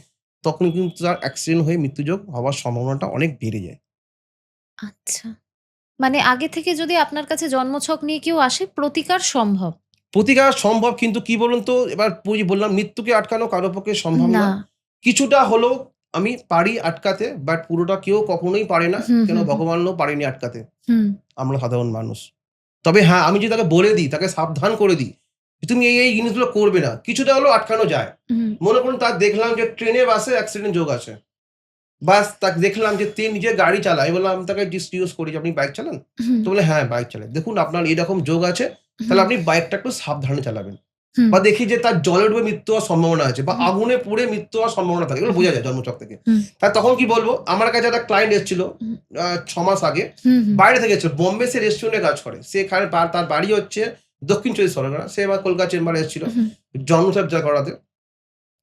তখন কিন্তু তার অ্যাক্সিডেন্ট হয়ে মৃত্যুযোগ হওয়ার সম্ভাবনাটা অনেক বেড়ে যায়। আচ্ছা। মানে আগে থেকে যদি আপনার কাছে জন্মছক নিয়ে কেউ আসে, প্রতিকার সম্ভব? প্রতিকার সম্ভব, কিন্তু কি বলুন তো, এবার ওই যে বললাম মৃত্যুকে আটকানো কারো পক্ষে সম্ভব না। না। কিছুটা হলেও আমি পারি আটকাতে, বাট পুরোটা কেউ কখনোই পারে না। হুম, কেন হুম, হুম। ভগবানও পারেনি আটকাতে। হুম, আমরা সাধারণ মানুষ। তবে হ্যাঁ, আমি যদি তাকে বলে দিই, তাকে সাবধান করে দিই, যে তুমি এই জিনিসগুলো করবে না, কিছুটা হলেও আটকানো যায়। হুম, মনে করুন তার দেখলাম যে ট্রেনে বাসে অ্যাক্সিডেন্ট যোগ আছে। বাস তাকে দেখলাম যে নিজে গাড়ি চালায়। আমি বললাম, আমি তাকে জিজ্ঞেস করি যে, "আপনি বাইক চালান?" হুম, তো বলে, "হ্যাঁ, বাইক চালাই।" দেখুন আপনার এরকম যোগ আছে, তাহলে হুম, আপনি বাইকটা একটু সাবধানে চালাবেন। হুম, বা দেখি যে তার জলে ডুবে মৃত্যু হওয়ার সম্ভাবনা আছে বা হুম, আগুনে পুড়ে মৃত্যু হওয়ার সম্ভাবনা থাকে। এগুলো হুম, বোঝা যায় জন্মছক থেকে। হুম, তখন কি বলবো? আমার কাছে একটা ক্লায়েন্ট এসেছিল হুম, ৬ মাস আগে। হুম, হুম, বাইরে থেকে এসেছিল। বোম্বে সে রেস্টুরেন্টে কাজ করে। সেখানে তার বাড়ি হচ্ছে দক্ষিণ ৪০ পরগনা। সে এবার কলকাতা চেম্বারে এসেছিল হুম, জন্মছক যা করাতে।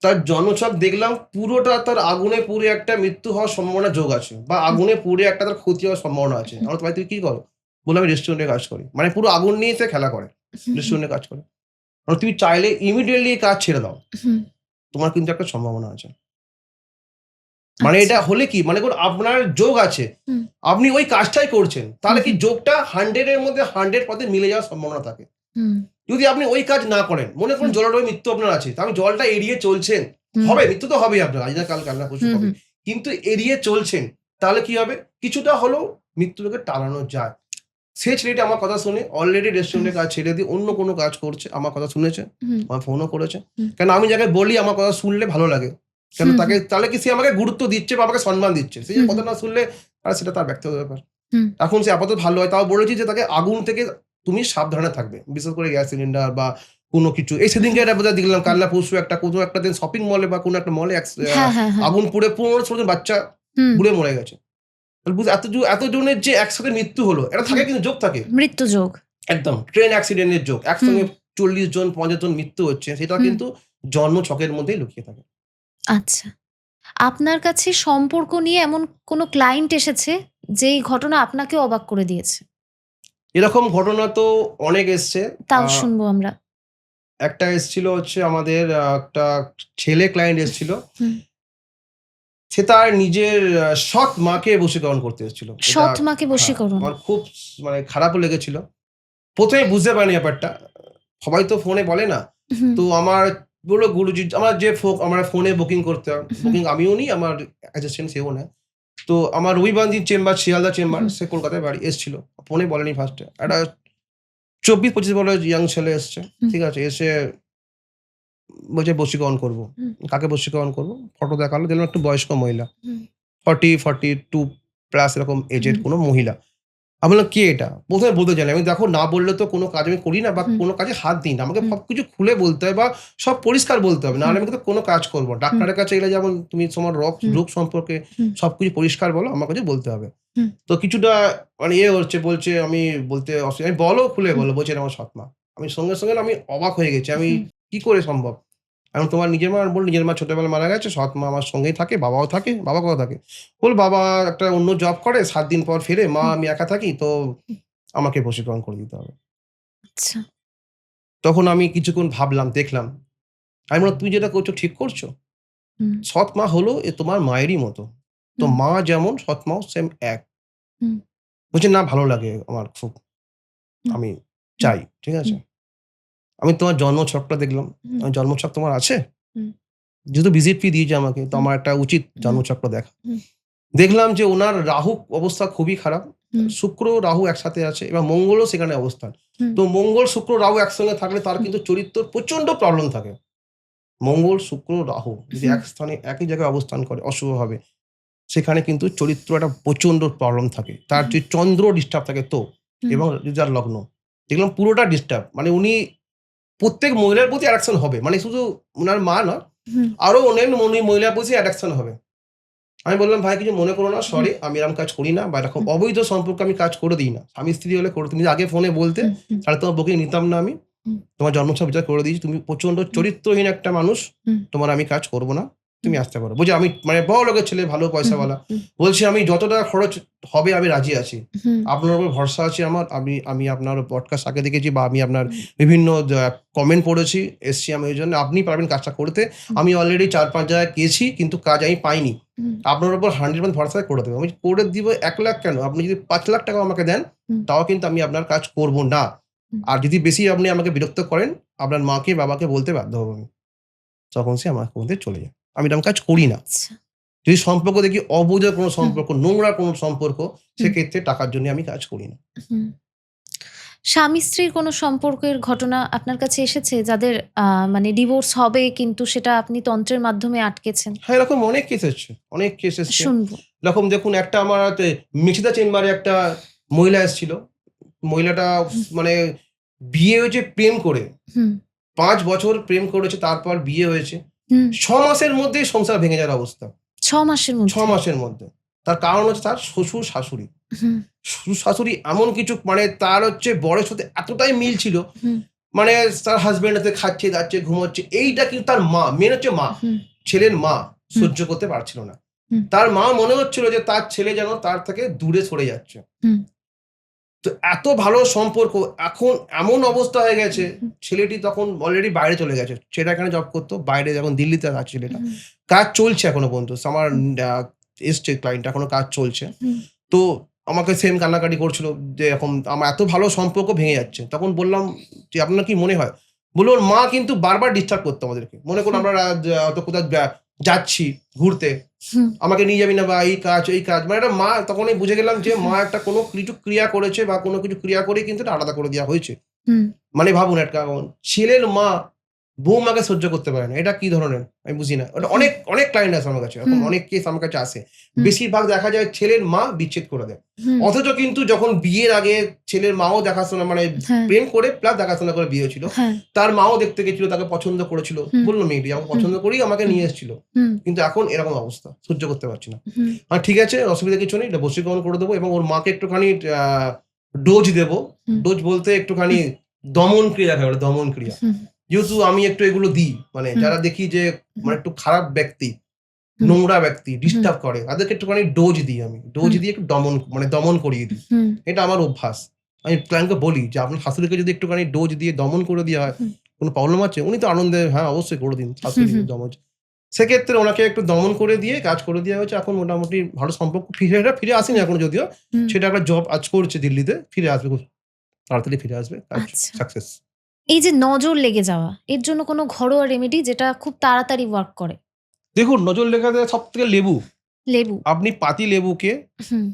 তার জন্মছক দেখলাম পুরোটা তার আগুনে পুড়ে একটা মৃত্যু হওয়ার সম্ভাবনা যোগ আছে বা আগুনে পুড়ে একটা তার ক্ষতি হওয়ার সম্ভাবনা আছে। হুম, আমরা তো ভাই তুমি কি করো? বললাম আমি রেস্টুরেন্টে কাজ করি। মানে পুরো আগুন নিয়ে সে খেলা করে। হুম, রেস্টুরেন্টে কাজ করে। তুমি চাইলে ইমিডিয়েটলি কাজ ছেড়ে দাও। হুম, তোমার কিন্তু একটা সম্ভাবনা আছে। মানে আচ্ছা। এটা হলে কি? মনে করুন আপনার যোগ আছে। হুম, আপনি ওই কাজটাই করছেন। হুম, তাহলে কি হুম, যোগটা 100 এর মধ্যে 100% মিলে যাওয়ার সম্ভাবনা থাকে। হুম, যদি আপনি ওই কাজ না করেন, মনে করুন হুম, জলে ডুবে মৃত্যু আপনার আছে। তো আপনি জলটা এড়িয়ে চলছেন। হুম, হবে, মৃত্যু তো হবেই আপনার। আজ না কাল, কাল না পরশু হুম, হবে। হুম, কিন্তু এড়িয়ে চলছেন। তাহলে কি হবে? কিছুটা হলেও মৃত্যুটাকে টালানো যায়। সেই ছেলেটি আমার কথা শুনে অলরেডি রেস্টুরেন্টের কাজ ছেড়ে দিয়ে অন্য কোনো কাজ করছে। আমার কথা শুনেছে। হুম, আমার ফোনও করেছে। হুম, কেন আমি যাকে বলি আমার কথা শুনলে ভালো লাগে। কেন হুম, তাকে তাহলে কি সে আমাকে গুরুত্ব দিচ্ছে বা আমাকে সম্মান দিচ্ছে। সে যে হুম, কথা না শুনলে সেটা তার ব্যক্তিগত ব্যাপার। হুম, এখন সে আপাতত ভালো হয়। তাও বলেছি যে তাকে আগুন থেকে তুমি সাবধানে থাকবে। বিশেষ করে গ্যাস সিলিন্ডার বা কোনো কিছু। এই সেদিনকে একটা বোধহয় দেখলাম কাল হুম, না পরশু একটা কোথাও একটা দিন শপিং মলে বা কোনো একটা মলে হ্যাঁ, হ্যাঁ, হ্যাঁ। আগুন পুড়ে ১৫-১৬ জন বাচ্চা হুম, পুড়ে মরে গেছে। তাহলে এতজনের যে একসাথে মৃত্যু হলো, এটা থাকে হুম, কিন্তু যোগ থাকে। মৃত্যুযোগ। একদম ট্রেন অ্যাক্সিডেন্টের যোগ। হুম, একসঙ্গে ৪০ জন ৫০ জন মৃত্যু হচ্ছে সেটা হুম, কিন্তু জন্মছকের মধ্যেই লুকিয়ে থাকে। আচ্ছা। আপনার কাছে সম্পর্ক নিয়ে এমন কোনো ক্লায়েন্ট এসেছে যেই ঘটনা আপনাকেও অবাক করে দিয়েছে? এরকম ঘটনা তো অনেক এসছে। আ তাও শুনবো আমরা। একটা এসছিল হচ্ছে আমাদের একটা ছেলে ক্লায়েন্ট এসছিল। হুম। সে তার নিজের সৎ মাকে বশীকরণ করতে এসেছিল। এটা সৎ মাকে হ্যাঁ, বশীকরণ। আমার খুব মানে খারাপও লেগেছিল। ১ম এ বুঝতে পারিনি ব্যাপারটা। সবাই তো ফোনে বলে না। হুম, তো আমার বলল গুরুজি আমার যে আমরা ফোনে বুকিং করতাম। হুম, বুকিং আমিও নিই, আমার অ্যাসিস্ট্যান্ট সেও নেয়। তো আমার রবিবান্দির চেম্বার, শিয়ালদা চেম্বার, হুম, সে কলকাতায় বাড়ি এসছিল। ফোনে বলেনি ফার্স্ট এ। একটা ২৪-২৫ বছরের ইয়াং ছেলে এসছে। হুম, ঠিক আছে? এসে বলছে বশীকরণ করব। হুম, কাকে বশীকরণ করব? ফটো দেখালো, দেখলাম একটু বয়স্ক মহিলা। হুম, 40-42 প্লাস এরকম এজেড হুম, কোনো মহিলা। আমি বললাম, "কে এটা?" ১ম এ বলতে জানি। আমি দেখো না বললে তো কোনো কাজ আমি করি না বা হুম, কোনো কাজে হাত দিই না। আমাকে হুম, সবকিছু খুলে বলতে হয় বা সব পরিষ্কার বলতে হবে। হুম, নাহলে আমি কিন্তু কোনো কাজ করব না। হুম, ডাক্তারের কাছে গেলে যেমন তুমি তোমার হুম, রোগ সম্পর্কে হুম, সবকিছু পরিষ্কার বলো, আমার কাছে বলতে হবে। হুম, তো কিছুটা মানে হচ্ছে বলছে আমি বলতে আমি বলো খুলে হুম, বলো। বলছে এটা আমার সৎ মা। আমি সঙ্গে না আমি অবাক হয়ে গেছি। আমি হুম, কি করে সম্ভব? এখন তোমার নিজের মা? বলল, "নিজের মা ছোটবেলায় মারা গেছে। সৎ মা আমার সঙ্গেই থাকে, বাবাও থাকে।" "বাবা কোথায় থাকে?" বলল, "বাবা একটা অন্য জব করে। ৭ দিন পর ফেরে। মা হুম, আমি একা থাকি। তো হুম, আমাকে বশীকরণ করে দিতে হবে।" আচ্ছা। তখন আমি কিছুক্ষণ ভাবলাম, দেখলাম। আমি বললাম, "তুমি যেটা করছো ঠিক করছো? হুম, সৎ মা হলো এ তোমার মায়েরই মতো। তো হুম, মা যেমন সৎ মাও সেম এক।" হুম, বলছে, "না ভালো লাগে আমার খুব। হুম, আমি হুম, চাই।" ঠিক আছে? হুম, আমি তোমার জন্মছকটা দেখলাম। হুম, জন্মছক তোমার আছে? হুম, যেহেতু ভিজিট ফি দিয়েছে আমাকে, তো হুম, আমার একটা উচিত হুম, জন্মছকটা দেখা। হুম, দেখলাম যে উনার রাহু অবস্থা খুবই খারাপ। হুম, শুক্র, রাহু একসাথে আছে এবং মঙ্গলও সেখানে অবস্থান। হুম, তো মঙ্গল, শুক্র, রাহু একসঙ্গে থাকলে তার হুম, কিন্তু চরিত্রের প্রচন্ড প্রবলেম থাকে। মঙ্গল, শুক্র, রাহু যদি হুম, এক স্থানে একই জায়গায় অবস্থান করে অশুভভাবে, সেখানে কিন্তু চরিত্র একটা প্রচন্ড প্রবলেম থাকে। তার হুম, যদি চন্দ্র ডিস্টার্ব থাকে তো হুম, এবং যার লগ্ন। দেখলাম পুরোটা ডিস্টার্ব। মানে উনি প্রত্যেক মহিলার প্রতি অ্যাট্রাকশন হবে। মানে শুধু উনার মা নয়, হুম, আরো অন্যান্য মহিলার প্রতি অ্যাট্রাকশন হবে। আমি বললাম, "ভাই কিছু মনে করো না, হুম, সরি আমি এরকম কাজ করি না বা এরকম হুম, অবৈধ সম্পর্কে আমি কাজ করে দিই না। স্বামী-স্ত্রী হলে করে তুমি যদি আগে ফোনে বলতে হুম, হুম, তাহলে তোমার বুকিং নিতাম না আমি। হুম, তোমার জন্মছক বিচার করে দিয়েছি। তুমি প্রচন্ড হুম, চরিত্রহীন একটা মানুষ। হুম, তোমার আমি কাজ করব না। হুম, তুমি আসতে পারো।" বলছে, "আমি মানে বড়লোকের ছেলে, ভালো হুম, পয়সাওয়ালা।" হুম, বলছি, "আমি যত টাকা খরচ হবে আমি রাজি আছি। হুম, আপনার উপর ভরসা আছে আমার। আমি আমি আপনার পডকাস্ট আগে দেখেছি বা আমি আপনার হুম, বিভিন্ন কমেন্ট পড়েছি, এসছি আমি ওইজন্য। আপনি পারবেন কাজটা করতে। হুম, আমি অলরেডি ৪-৫ জায়গায় গেছি কিন্তু কাজ আমি পাইনি। হুম, আপনার উপর 100% ভরসা করে দেব। আমি করে দিব ১,০০,০০০ কেন? আপনি যদি ৳৫,০০,০০০ আমাকে দেন, হুম, তাও কিন্তু আমি আপনার কাজ করব না। হুম, আর যদি বেশি আপনি আমাকে বিরক্ত করেন, আপনার মাকে, বাবাকে বলতে বাধ্য হব আমি। তখন সে আমার মধ্যে চলে যায়। আমি এরকম কাজ করি না। আচ্ছা। যদি সম্পর্ক দেখি অবৈধ কোনো সম্পর্ক, নোংরা কোনো সম্পর্ক, সেক্ষেত্রে টাকার জন্য আমি কাজ করি না। হুম। স্বামী-স্ত্রীর কোনো সম্পর্কের ঘটনা আপনার কাছে এসেছে যাদের মানে ডিভোর্স হবে কিন্তু সেটা আপনি তন্ত্রের মাধ্যমে আটকেছেন? হ্যাঁ, এরকম অনেক কেস এসছে, অনেক কেস এসছে। শুনবো। এরকম দেখুন একটা আমার মিশিদা চেম্বারে একটা মহিলা এসেছিল। মহিলাটা হুম। মানে বিয়ে হয়েছে প্রেম করে। হুম, ৫ বছর প্রেম করেছে, তারপর বিয়ে হয়েছে। হুম। ৬ মাসের মধ্যেই সংসার ভেঙে যাওয়ার অবস্থা। ৬ মাসের ৬ মধ্যে? মাসের মধ্যে। তার কারণ হচ্ছে তার শ্বশুর-শাশুড়ি। হুম, শ্বশুর-শাশুড়ি এমন কিছু মানে তার হচ্ছে বরের সাথে এতটাই মিল ছিল, হুম, মানে তার হাসব্যান্ডের সাথে খাচ্ছে, দাচ্ছে, ঘুমোচ্ছে। এইটা কিন্তু তার মা, মেন হচ্ছে মা, হুম, ছেলের মা হুম। সহ্য করতে পারছিল না। হুম। তার মা মনে হচ্ছিল যে তার ছেলে যেন তার থেকে দূরে সরে যাচ্ছে। হুম। তো এত ভালো সম্পর্ক, এখন এমন অবস্থা হয়ে গেছে, হুম। ছেলেটি তখন অলরেডি বাইরে চলে গেছে। ছেলেটা এখানে জব করতো, বাইরে যখন দিল্লিতে আছে ছেলেটা। হুম, কাজ চলছে এখনো পর্যন্ত। আমার হুম, আ এসছে ক্লায়েন্ট, এখনো কাজ চলছে। হুম, তো আমাকে সেম কান্নাকাটি করছিল যে এরকম আমার এত ভালো সম্পর্ক ভেঙে যাচ্ছে। তখন বললাম যে, "আপনার কি মনে হয়?" বলল, "ওর মা কিন্তু বারবার ডিস্টার্ব করতো আমাদেরকে। মনে করুন হুম, আমরা হয়তো কোথাও যাচ্ছি ঘুরতে। হুম, আমাকে নিয়ে যাবি না বা এই কাজ, ওই কাজ।" মানে একটা মা, তখনই বুঝে গেলাম যে মা একটা কোনো কিছু ক্রিয়া করেছে বা কোনো কিছু ক্রিয়া করেই কিন্তু এটা আলাদা করে দেওয়া হয়েছে। হুম, মানে ভাবুন একটা ছেলের মা বউমাকে সহ্য করতে পারে না। এটা কি ধরনের? আমি বুঝি না। ওটা হুম, অনেক, অনেক ক্লায়েন্ট আছে আমার কাছে। এরকম হুম, অনেক কেস আমার কাছে আসে। হুম, বেশিরভাগ দেখা যায় ছেলের মা বিচ্ছেদ করে দেয়। হুম, অথচ কিন্তু যখন বিয়ের আগে ছেলের মাও দেখাশোনা মানে হ্যাঁ, প্রেম করে প্লাস দেখাশোনা করে বিয়ে হয়েছিল। হ্যাঁ, তার মাও দেখতে গেছিল, তাকে পছন্দ করেছিল। হুম, বলল মেয়েটি আমাকে হুম, পছন্দ করেই আমাকে হুম, নিয়ে এসেছিল। হুম, কিন্তু এখন এরকম অবস্থা। সহ্য করতে পারছি না। হুম, ঠিক আছে, অসুবিধা কিছু নেই। এটা বশীকরণ করে দেবো এবং ওর মাকে একটুখানি আ ডোজ দেবো। হুম, ডোজ বলতে একটুখানি হুম, দমন ক্রিয়া হয়, ওটা দমন ক্রিয়া। হুম, যেহেতু আমি একটু এগুলো দিই, মানে হুম, যারা দেখি যে মানে হুম, একটু খারাপ ব্যক্তি, হুম, নোংরা ব্যক্তি, হুম, ডিস্টার্ব করে, তাদেরকে একটুখানি ডোজ দিই আমি। ডোজ হুম, দিয়ে একটু দমন করিয়ে দিই। হুম, এটা আমার অভ্যাস। আমি ক্লায়েন্টকে বলি যে, "আপনার শাশুড়িকে যদি একটুখানি ডোজ দিয়ে দমন করে দেওয়া হয়, হুম, কোনো প্রবলেম আছে?" উনি তো আনন্দে, "হ্যাঁ, অবশ্যই করে দিন। হুম, শাশুড়ি হুম। দমন।" সেক্ষেত্রে ওনাকে একটু দমন করে দিয়ে কাজ করে দেওয়া হয়েছে। এখন মোটামুটি ভালো সম্পর্ক, ফিরে আসেনি হুম, এখনো যদিও। হুম। সেটা একটা জব আজ করছে দিল্লিতে। ফিরে আসবে, খুব তাড়াতাড়ি ফিরে আসবে। কাজ আচ্ছা। সাকসেস। এই যে নজর লেগে যাওয়া, এর জন্য কোনো ঘরোয়া রেমেডি যেটা খুব তাড়াতাড়ি ওয়ার্ক করে? দেখুন, নজর লেগে সবথেকে লেবু। লেবু। আপনি পাতি লেবুকে হুম।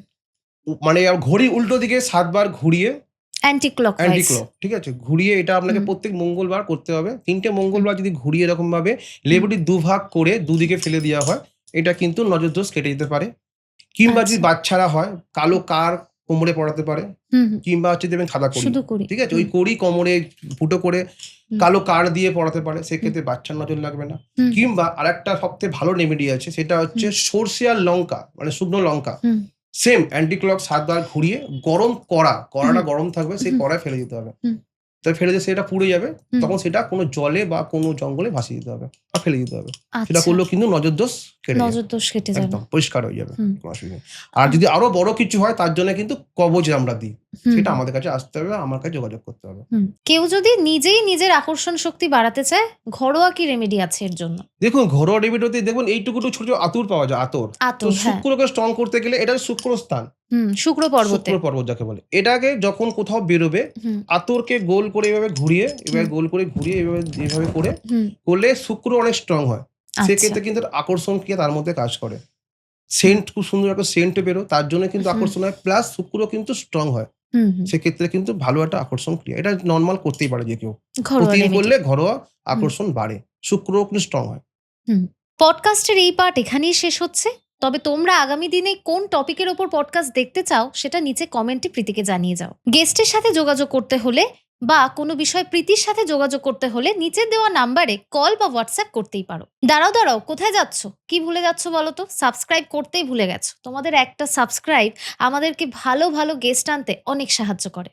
মানে ঘড়ির উল্টো দিকে ৭ বার ঘুরিয়ে, অ্যান্টি অ্যান্টি ক্লকওয়াইজ। ক্লক, ঠিক আছে? ঘুরিয়ে এটা আপনাকে হুম, প্রত্যেক মঙ্গলবার করতে হবে। ৩ টে হুম, মঙ্গলবার যদি ঘুরিয়ে এরকমভাবে হুম। লেবুটি দুভাগ করে দুদিকে ফেলে দেওয়া হয়, এটা কিন্তু নজরদোষ কেটে যেতে পারে। কিংবা যদি আচ্ছা। বাচ্চারা হয়, কালো কার কোমরে পড়াতে পারে। হুম, হুম। কিংবা হচ্ছে দেখবেন সাদা কড়ি। শুধু করি। ঠিক আছে? ওই হুম, কড়ি কোমরে ফুটো করে হুম, কালো কার দিয়ে পড়াতে পারে। হুম, সেক্ষেত্রে বাচ্চার নজর লাগবে না। হুম, কিংবা আরেকটা সবথেকে ভালো রেমেডি আছে, সেটা হচ্ছে হুম, সর্ষে আর লঙ্কা, মানে শুকনো লঙ্কা। হুম, সেম অ্যান্টি ক্লক ৭ বার ঘুরিয়ে গরম হুম, কড়াটা গরম থাকবে, সেই হুম, কড়ায় ফেলে দিতে হবে। হুম, তো ফেলে দিয়ে সেটা পুড়ে যাবে। হুম। তখন সেটা কোনো জলে বা কোনো জঙ্গলে ভাসিয়ে দিতে হবে বা ফেলে দিতে হবে। সেটা আচ্ছা। করলেও কিন্তু নজর দোষ কেটে যাবে। নজর দোষ কেটে যাবে। একদম পরিষ্কার হয়ে যাবে। হুম। কোনো অসুবিধা নেই। আর যদি আরো বড় কিছু হয় তার জন্য কিন্তু কবজ আমরা দিই। হুম, সেটা হুম, আমাদের কাছে আসতে হবে, আমার কাছে যোগাযোগ করতে হবে। হুম। কেউ যদি নিজেই নিজের আকর্ষণ শক্তি বাড়াতে চায়, ঘরোয়া কি রেমেডি আছে এর জন্য? দেখুন, ঘরোয়া রেমেডিতে দেখবেন এইটুকু ছোট, ছোট আঁতুড় পাওয়া যায়, আতর। তো আতর, হ্যাঁ। শুক্রকে স্ট্রং করতে গেলে, এটা শুক্র স্থান, হুম, শুক্র পর্বতে। শুক্র পর্বত যাকে বলে। এটাকে যখন কোথাও বেরোবে, হুম, আতরকে গোল করে এভাবে ঘুরিয়ে, হুম, এভাবে গোল করে ঘুরিয়ে এভাবে এভাবে করে হুম। করলে শুক্র অনেক স্ট্রং হয়। আচ্ছা। সেক্ষেত্রে কিন্তু আকর্ষণ ক্রিয়া তার মধ্যে কাজ করে। সেন্ট, খুব সুন্দর একটা সেন্ট বেরোয়, তার জন্য কিন্তু হুম, আকর্ষণ হয়। প্লাস শুক্র কিন্তু স্ট্রং হয়। হুম, হুম। সেক্ষেত্রে কিন্তু ভালো একটা আকর্ষণ ক্রিয়া। এটা নরমাল করতেই পারে যে কেউ। ঘরোয়া প্রতিদিন রেমেডি। করলে ঘরোয়া হুম, আকর্ষণ বাড়ে। শুক্রও কিন্তু স্ট্রং হয়। হুম। পডকাস্টের এই পার্ট এখানেই শেষ হচ্ছে। তবে তোমরা আগামী দিনে কোন টপিকের ওপর পডকাস্ট দেখতে চাও সেটা নিচে কমেন্টে প্রীতিকে জানিয়ে যাও। গেস্টের সাথে যোগাযোগ করতে হলে বা কোনো বিষয়ে প্রীতির সাথে যোগাযোগ করতে হলে নিচের দেওয়া নাম্বারে কল বা হোয়াটসঅ্যাপ করতেই পারো। দাঁড়াও, কোথায় যাচ্ছ? কি ভুলে যাচ্ছ বলো তো? সাবস্ক্রাইব করতেই ভুলে গেছো। তোমাদের একটা সাবস্ক্রাইব আমাদেরকে ভালো, ভালো গেস্ট আনতে অনেক সাহায্য করে।